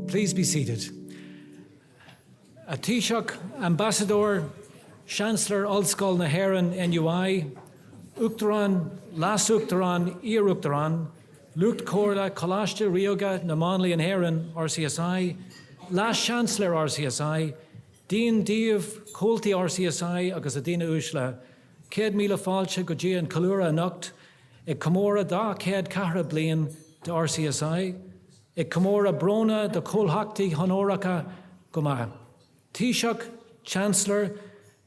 Please be seated. Taoiseach, Ambassador, Chancellor, Ulscoil na hÉireann NUI, Uachtaráin, Las Uachtaráin, Ír Uachtaráin, Lucht Córla, Coláiste Rioga, na Monley and hÉireann RCSI, Las Chancellor RCSI, Dean Díomh, Colty RCSI, agus a Dina Ushla, Céad Míle Fáilte go dtí an Calúra Anocht, ag Comóra dá Céad Ceathair bliain de RCSI, ag Comóra Brona de Colhachtaí Honoracha go maith. Taoiseach, Chancellor,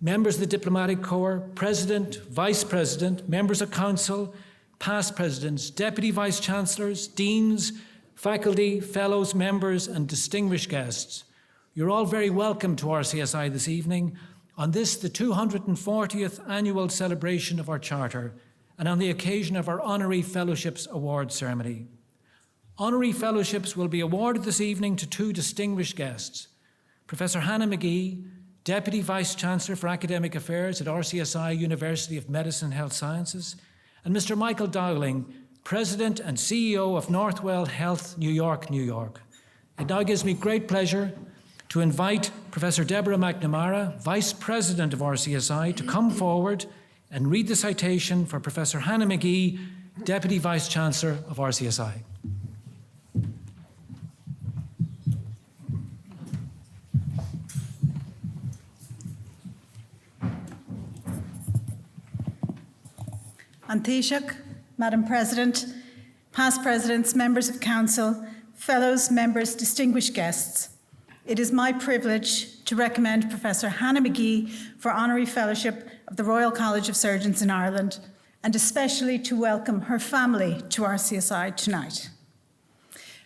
members of the Diplomatic Corps, President, Vice President, members of Council, past Presidents, Deputy Vice Chancellors, Deans, faculty, fellows, members and distinguished guests. You're all very welcome to RCSI this evening on this, the 240th annual celebration of our Charter and on the occasion of our Honorary Fellowships Award ceremony. Honorary Fellowships will be awarded this evening to two distinguished guests, Professor Hannah McGee, Deputy Vice-Chancellor for Academic Affairs at RCSI University of Medicine and Health Sciences, and Mr. Michael Dowling, President and CEO of Northwell Health, New York, New York. It now gives me great pleasure to invite Professor Deborah McNamara, Vice President of RCSI, to come forward and read the citation for Professor Hannah McGee, Deputy Vice-Chancellor of RCSI. An Taoiseach, Madam President, past Presidents, members of Council, fellows, members, distinguished guests, it is my privilege to recommend Professor Hannah McGee for Honorary Fellowship of the Royal College of Surgeons in Ireland, and especially to welcome her family to RCSI tonight.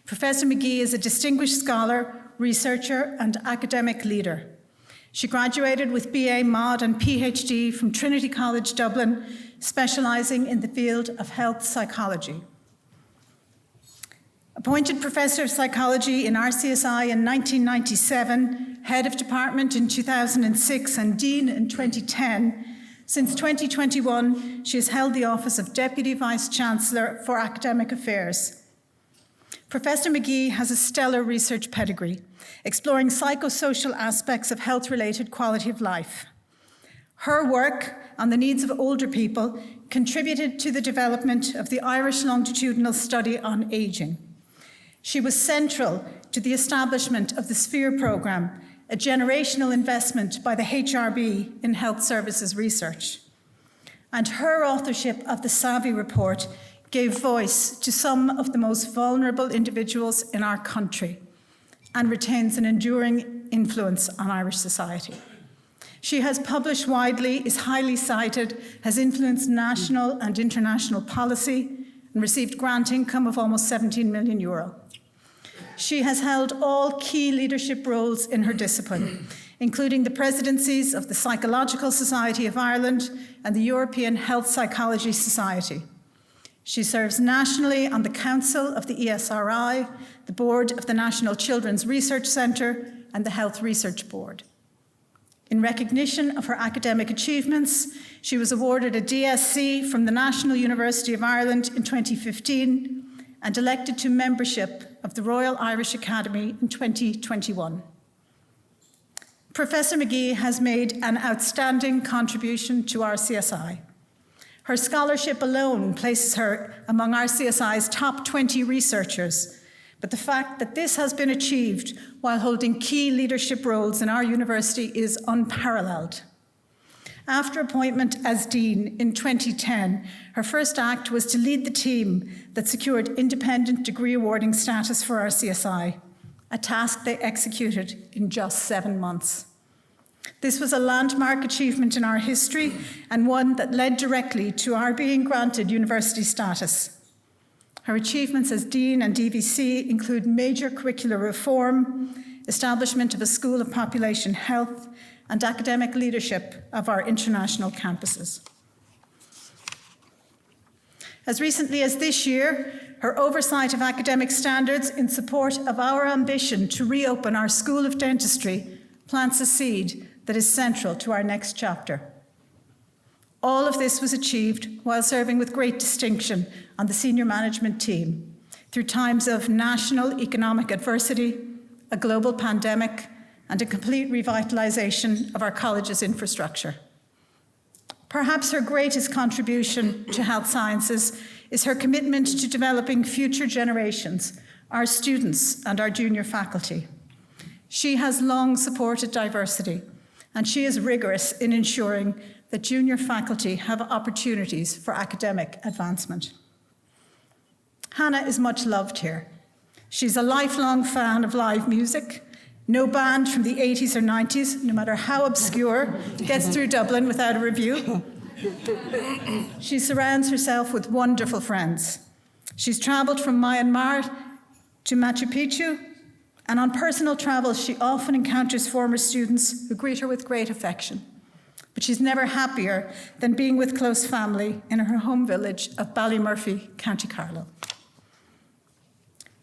Professor McGee is a distinguished scholar, researcher, and academic leader. She graduated with BA Mod and PhD from Trinity College Dublin, specialising in the field of health psychology. Appointed Professor of Psychology in RCSI in 1997, Head of Department in 2006 and Dean in 2010, since 2021 she has held the office of Deputy Vice-Chancellor for Academic Affairs. Professor McGee has a stellar research pedigree, exploring psychosocial aspects of health-related quality of life. Her work on the needs of older people contributed to the development of the Irish Longitudinal Study on Ageing. She was central to the establishment of the SPHERE programme, a generational investment by the HRB in health services research. And her authorship of the Savvy report gave voice to some of the most vulnerable individuals in our country and retains an enduring influence on Irish society. She has published widely, is highly cited, has influenced national and international policy, and received grant income of almost €17 million. She has held all key leadership roles in her discipline, including the presidencies of the Psychological Society of Ireland and the European Health Psychology Society. She serves nationally on the Council of the ESRI, the Board of the National Children's Research Centre, and the Health Research Board. In recognition of her academic achievements, she was awarded a DSc from the National University of Ireland in 2015 and elected to membership of the Royal Irish Academy in 2021. Professor McGee has made an outstanding contribution to RCSI. Her scholarship alone places her among RCSI's top 20 researchers, but the fact that this has been achieved while holding key leadership roles in our university is unparalleled. After appointment as Dean in 2010, her first act was to lead the team that secured independent degree awarding status for RCSI, a task they executed in just 7 months. This was a landmark achievement in our history and one that led directly to our being granted university status. Her achievements as Dean and DVC include major curricular reform, establishment of a School of Population Health, and academic leadership of our international campuses. As recently as this year, her oversight of academic standards in support of our ambition to reopen our School of Dentistry plants a seed that is central to our next chapter. All of this was achieved while serving with great distinction on the senior management team through times of national economic adversity, a global pandemic, and a complete revitalization of our college's infrastructure. Perhaps her greatest contribution to health sciences is her commitment to developing future generations, our students and our junior faculty. She has long supported diversity, and she is rigorous in ensuring that junior faculty have opportunities for academic advancement. Hannah is much loved here. She's a lifelong fan of live music. No band from the 80s or 90s, no matter how obscure, gets through Dublin without a review. She surrounds herself with wonderful friends. She's travelled from Myanmar to Machu Picchu, and on personal travels, she often encounters former students who greet her with great affection. But she's never happier than being with close family in her home village of Ballymurphy, County Carlow.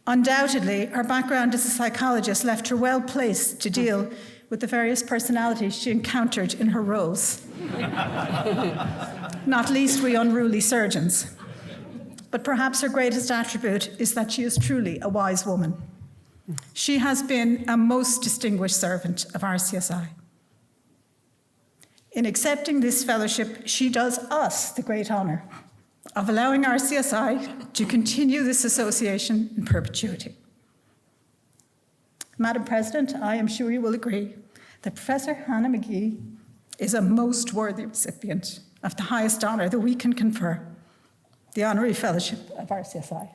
Undoubtedly, her background as a psychologist left her well placed to deal with the various personalities she encountered in her roles. Not least we unruly surgeons. But perhaps her greatest attribute is that she is truly a wise woman. She has been a most distinguished servant of RCSI. In accepting this fellowship, she does us the great honour of allowing RCSI to continue this association in perpetuity. Madam President, I am sure you will agree that Professor Hannah McGee is a most worthy recipient of the highest honour that we can confer, the Honorary Fellowship of RCSI.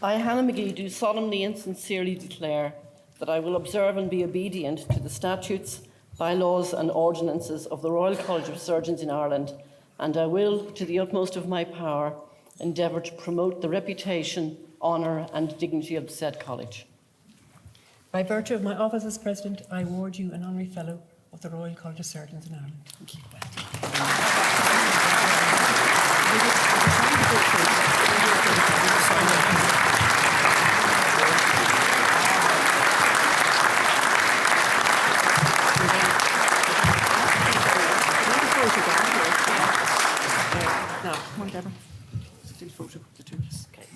I, Hannah McGee, do solemnly and sincerely declare that I will observe and be obedient to the statutes, bylaws and ordinances of the Royal College of Surgeons in Ireland, and I will, to the utmost of my power, endeavour to promote the reputation, honour and dignity of the said college. By virtue of my office as President, I award you an Honorary Fellow of the Royal College of Surgeons in Ireland. Thank you. No, whatever. Still photo the two of us. Okay.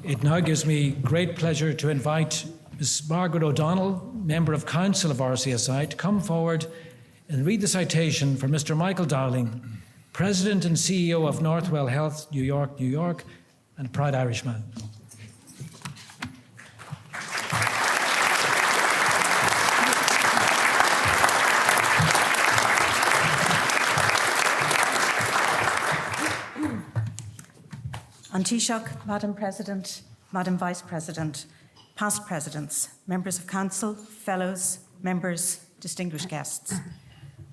It now gives me great pleasure to invite Ms. Margaret O'Donnell, Member of Council of RCSI, to come forward and read the citation for Mr. Michael Dowling, President and CEO of Northwell Health, New York, New York, and proud Irishman. An Taoiseach, Madam President, Madam Vice President, past presidents, members of council, fellows, members, distinguished guests.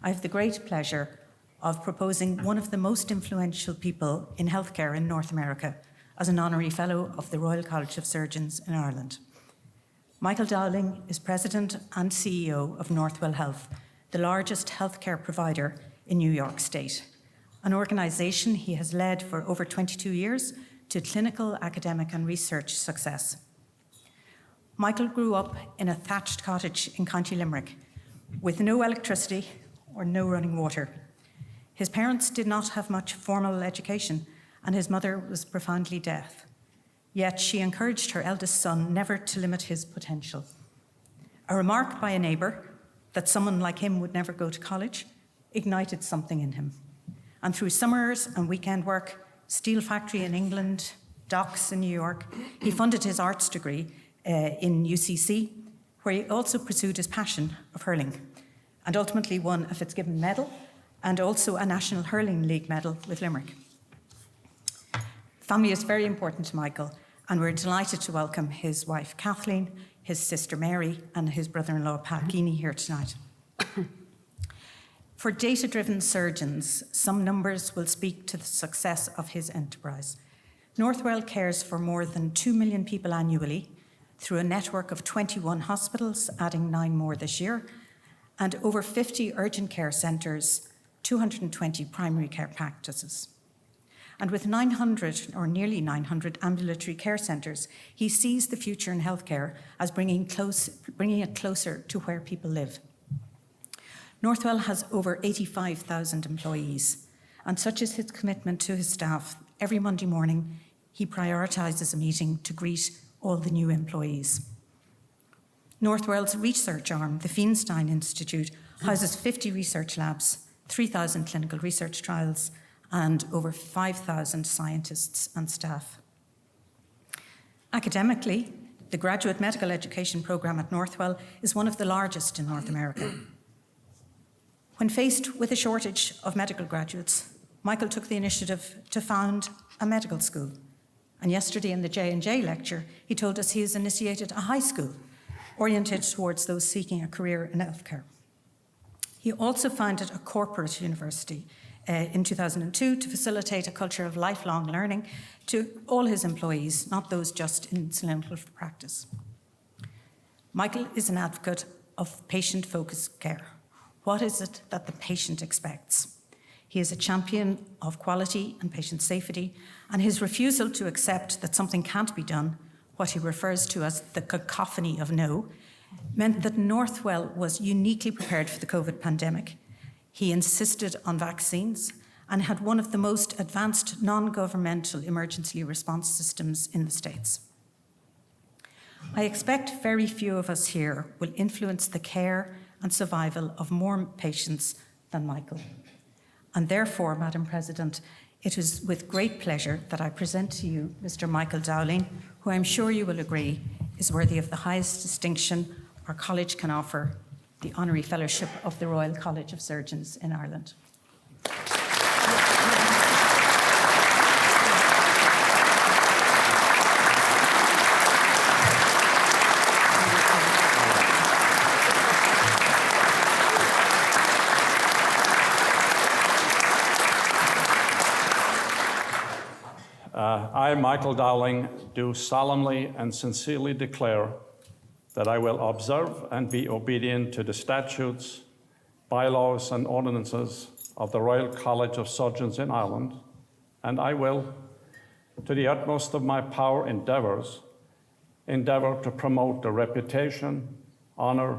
I have the great pleasure of proposing one of the most influential people in healthcare in North America as an Honorary Fellow of the Royal College of Surgeons in Ireland. Michael Dowling is President and CEO of Northwell Health, the largest healthcare provider in New York State, an organisation he has led for over 22 years to clinical, academic and research success. Michael grew up in a thatched cottage in County Limerick with no electricity or no running water. His parents did not have much formal education and his mother was profoundly deaf. Yet she encouraged her eldest son never to limit his potential. A remark by a neighbour that someone like him would never go to college ignited something in him. And through summers and weekend work, steel factory in England, docks in New York, he funded his arts degree in UCC, where he also pursued his passion of hurling and ultimately won a Fitzgibbon medal and also a National Hurling League medal with Limerick. Family is very important to Michael, and we're delighted to welcome his wife Kathleen, his sister Mary, and his brother-in-law Pat Geeney here tonight. For data-driven surgeons, some numbers will speak to the success of his enterprise. Northwell cares for more than 2 million people annually through a network of 21 hospitals, adding 9 more this year, and over 50 urgent care centres, 220 primary care practices. And with 900 or nearly 900 ambulatory care centres, he sees the future in healthcare as bringing it closer to where people live. Northwell has over 85,000 employees, and such is his commitment to his staff. Every Monday morning, he prioritises a meeting to greet all the new employees. Northwell's research arm, the Feinstein Institute, houses 50 research labs, 3,000 clinical research trials, and over 5,000 scientists and staff. Academically, the graduate medical education programme at Northwell is one of the largest in North America. When faced with a shortage of medical graduates, Michael took the initiative to found a medical school. And yesterday in the J&J lecture, he told us he has initiated a high school oriented towards those seeking a career in healthcare. He also founded a corporate university in 2002 to facilitate a culture of lifelong learning to all his employees, not those just in clinical practice. Michael is an advocate of patient-focused care. What is it that the patient expects? He is a champion of quality and patient safety, and his refusal to accept that something can't be done, what he refers to as the cacophony of no, meant that Northwell was uniquely prepared for the COVID pandemic. He insisted on vaccines and had one of the most advanced non-governmental emergency response systems in the States. I expect very few of us here will influence the care and survival of more patients than Michael. And therefore, Madam President, it is with great pleasure that I present to you Mr. Michael Dowling, who I'm sure you will agree is worthy of the highest distinction our college can offer, the Honorary Fellowship of the Royal College of Surgeons in Ireland. I, Michael Dowling, do solemnly and sincerely declare that I will observe and be obedient to the statutes, bylaws, and ordinances of the Royal College of Surgeons in Ireland, and I will, to the utmost of my power, endeavour to promote the reputation, honour,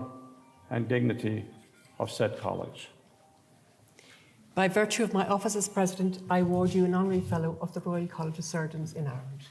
and dignity of said college. By virtue of my office as President, I award you an Honorary Fellow of the Royal College of Surgeons in Ireland.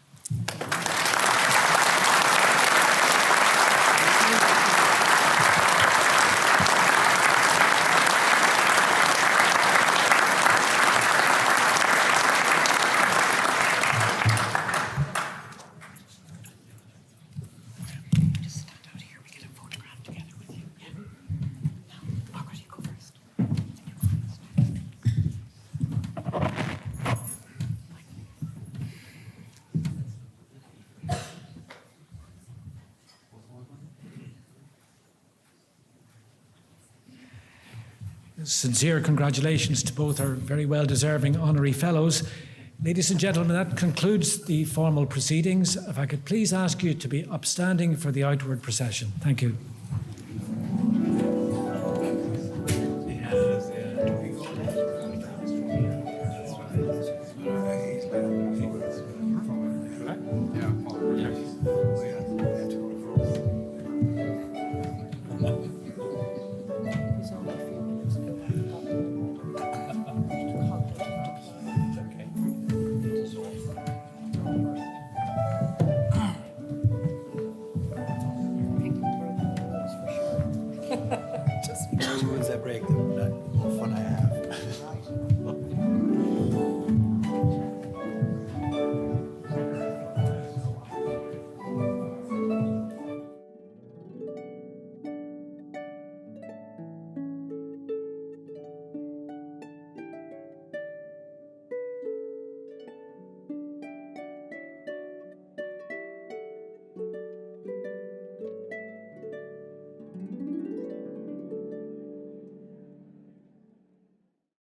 Sincere congratulations to both our very well-deserving honorary fellows. Ladies and gentlemen, that concludes the formal proceedings. If I could please ask you to be upstanding for the outward procession. Thank you.